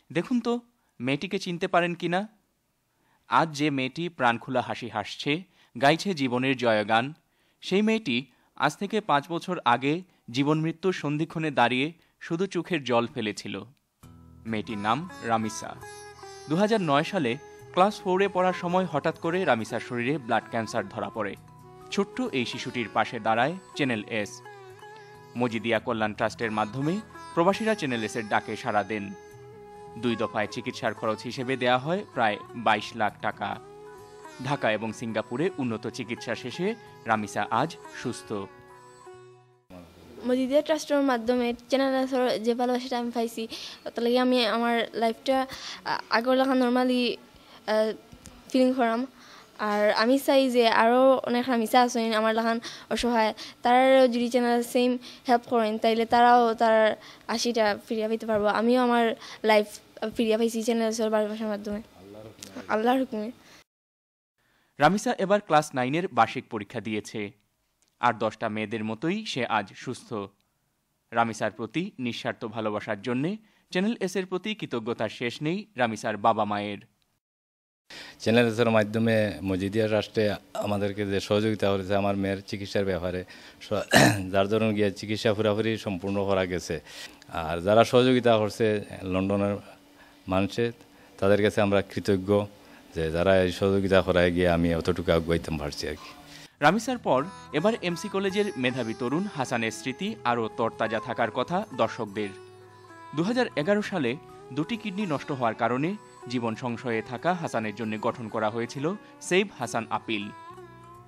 দেখুন তো মেয়েটিকে চিনতে পারেন কিনা। আজ যে মেয়েটি প্রাণখোলা হাসি হাসছে, গাইছে জীবনের জয়গান, সেই মেয়েটি আজ থেকে 5 বছর আগে জীবন মৃত্যুর সন্ধিক্ষণে দাঁড়িয়ে শুধু চোখের জল ফেলেছিল। মেয়েটির নাম রামিসা। 2009 সালে ক্লাস 4-এ পড়ার সময় হঠাৎ করে রামিসার শরীরে ব্লাড ক্যান্সার ধরা পড়ে। ছোট্ট এই শিশুটির পাশে দাঁড়ায় চ্যানেল এস। মজিদিয়া কল্যাণ ট্রাস্টের মাধ্যমে প্রবাসীরা চ্যানেল এসের ডাকে সাড়া দেন। 2 দফায় চিকিৎসার খরচ হিসেবে দেয়া হয় প্রায় 22 লাখ টাকা। ঢাকা এবং সিঙ্গাপুরে উন্নত চিকিৎসা শেষে রামিসা আজ সুস্থ। মজিদিয়া ট্রাস্টের মাধ্যমে চ্যানেল এসের যে ভালোবাসাটা আমি পাইছি, তার লাগে আমি আমার লাইফটা আগের লেখা নর্মালি ফিলিং করাম। আর আমি চাই যে আরও অনেক রামিসা আছেন আমার লেখান অসহায়, তারাও যদি চ্যানেল সেম হেল্প করেন তাইলে তারাও তার আশিটা ফিরিয়ে পেতে পারবো। আমিও আমার লাইফ ফিরিয়ে পাইছি চ্যানেল এসের ভালোবাসার মাধ্যমে, আল্লাহর হুকুমে। রামিসা এবার ক্লাস 9-এর বার্ষিক পরীক্ষা দিয়েছে। আর 10টা মেয়েদের মতোই সে আজ সুস্থ। রামিসার প্রতি নিঃস্বার্থ ভালোবাসার জন্যে চ্যানেল এসের প্রতি কৃতজ্ঞতার শেষ নেই রামিসার বাবা মায়ের। চ্যানেল এসের মাধ্যমে মজিদিয়া ট্রাস্টে আমাদেরকে যে সহযোগিতা করেছে আমার মেয়ের চিকিৎসার ব্যাপারে, যার জন্য গিয়ে চিকিৎসা পুরোপুরি সম্পূর্ণ করা গেছে। আর যারা সহযোগিতা করছে লন্ডনের মানুষে, তাদের কাছে আমরা কৃতজ্ঞ যে যারা এই সহযোগিতা করায় গিয়ে আমি অতটুকু আগাইতে পারছি আর কি। রামিসার পর এবার এমসি কলেজের মেধাবী তরুণ হাসানের স্মৃতি আরও তরতাজা থাকার কথা দর্শকদের। 2011 সালে 2টি কিডনি নষ্ট হওয়ার কারণে জীবন সংশয়ে থাকা হাসানের জন্য গঠন করা হয়েছিল সেভ হাসান আপিল।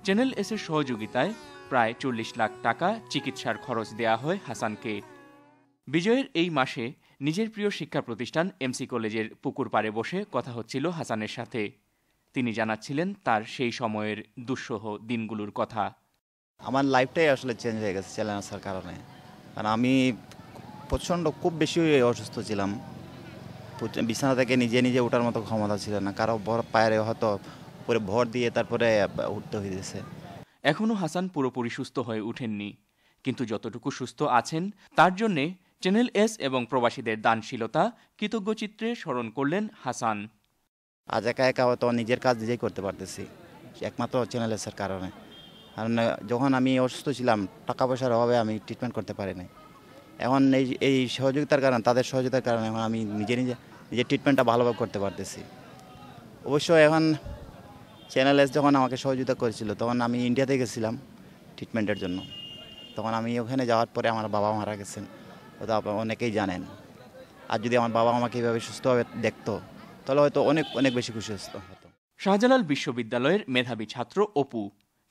চ্যানেল এসের সহযোগিতায় প্রায় 40 লাখ টাকা চিকিৎসার খরচ দেয়া হয় হাসানকে। বিজয়ের এই মাসে নিজের প্রিয় শিক্ষা প্রতিষ্ঠান এমসি কলেজের পুকুর পাড়ে বসে কথা হচ্ছিল হাসানের সাথে। তিনি জানাচ্ছিলেন তার সেই সময়ের দুঃসহ দিনগুলোর কথা। আমার লাইফটাই আসলে চেঞ্জ হয়ে গেছে চ্যানেল আসার কারণে। কারণ আমি প্রচণ্ড খুব বেশি অসুস্থ ছিলাম। বিছানা থেকে নিজে নিজে ওঠার মতো ক্ষমতা ছিল না, কারো পায়ে হয়তো পরে ভর দিয়ে তারপরে উঠতে হয়েছে। এখনও হাসান পুরোপুরি সুস্থ হয়ে উঠেননি, কিন্তু যতটুকু সুস্থ আছেন তার জন্যে চ্যানেল এস এবং প্রবাসীদের দানশীলতা কৃতজ্ঞচিত্রে স্মরণ করলেন হাসান। আজ একা একা হয়তো নিজের কাজ নিজেই করতে পারতেছি একমাত্র চ্যানেল এসের কারণে। কারণ যখন আমি অসুস্থ ছিলাম টাকা পয়সার অভাবে আমি ট্রিটমেন্ট করতে পারিনি। এখন এই সহযোগিতার কারণে, তাদের সহযোগিতার কারণে এখন আমি নিজের ট্রিটমেন্টটা ভালোভাবে করতে পারতেছি। অবশ্য এখন চ্যানেল এস যখন আমাকে সহযোগিতা করেছিল তখন আমি ইন্ডিয়াতে গেছিলাম ট্রিটমেন্টের জন্য। তখন আমি ওখানে যাওয়ার পরে আমার বাবা মারা গেছেন, ওটা অনেকেই জানেন। আর যদি আমার বাবা আমাকে এইভাবে সুস্থভাবে দেখতো তাহলে হয়তো অনেক অনেক বেশি খুশি হতো। শাহজালাল বিশ্ববিদ্যালয়ের মেধাবী ছাত্র অপু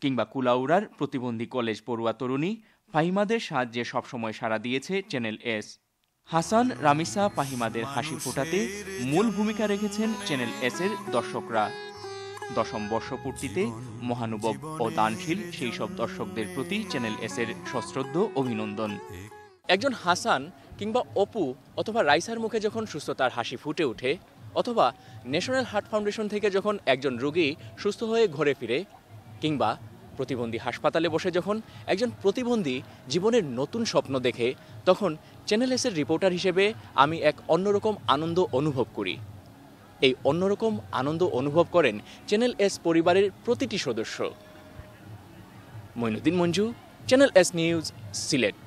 কিংবা কুলাউড়ার প্রতিবন্ধী কলেজ পড়ুয়া তরুণী ফাহিমাদের সাহায্যে সবসময় সাড়া দিয়েছে চ্যানেল এস। হাসান, রামিসা, ফাহিমাদের হাসি ফোটাতে মূল ভূমিকা রেখেছেন চ্যানেল এসের দর্শকরা। 10ম বর্ষপূর্তিতে মহানুভব ও দানশীল সেই সব দর্শকদের প্রতি চ্যানেল এসের সশ্রদ্ধ অভিনন্দন। একজন হাসান কিংবা অপু অথবা রাইসার মুখে যখন সুস্থতার হাসি ফুটে ওঠে, অথবা ন্যাশনাল হার্ট ফাউন্ডেশন থেকে যখন একজন রোগী সুস্থ হয়ে ঘরে ফিরে, কিংবা প্রতিবন্ধী হাসপাতালে বসে যখন একজন প্রতিবন্ধী জীবনের নতুন স্বপ্ন দেখে, তখন চ্যানেল এসের রিপোর্টার হিসেবে আমি এক অন্যরকম আনন্দ অনুভব করি। এই অন্যরকম আনন্দ অনুভব করেন চ্যানেল এস পরিবারের প্রতিটি সদস্য। Moinuddin Manju, channel S news, Sylhet.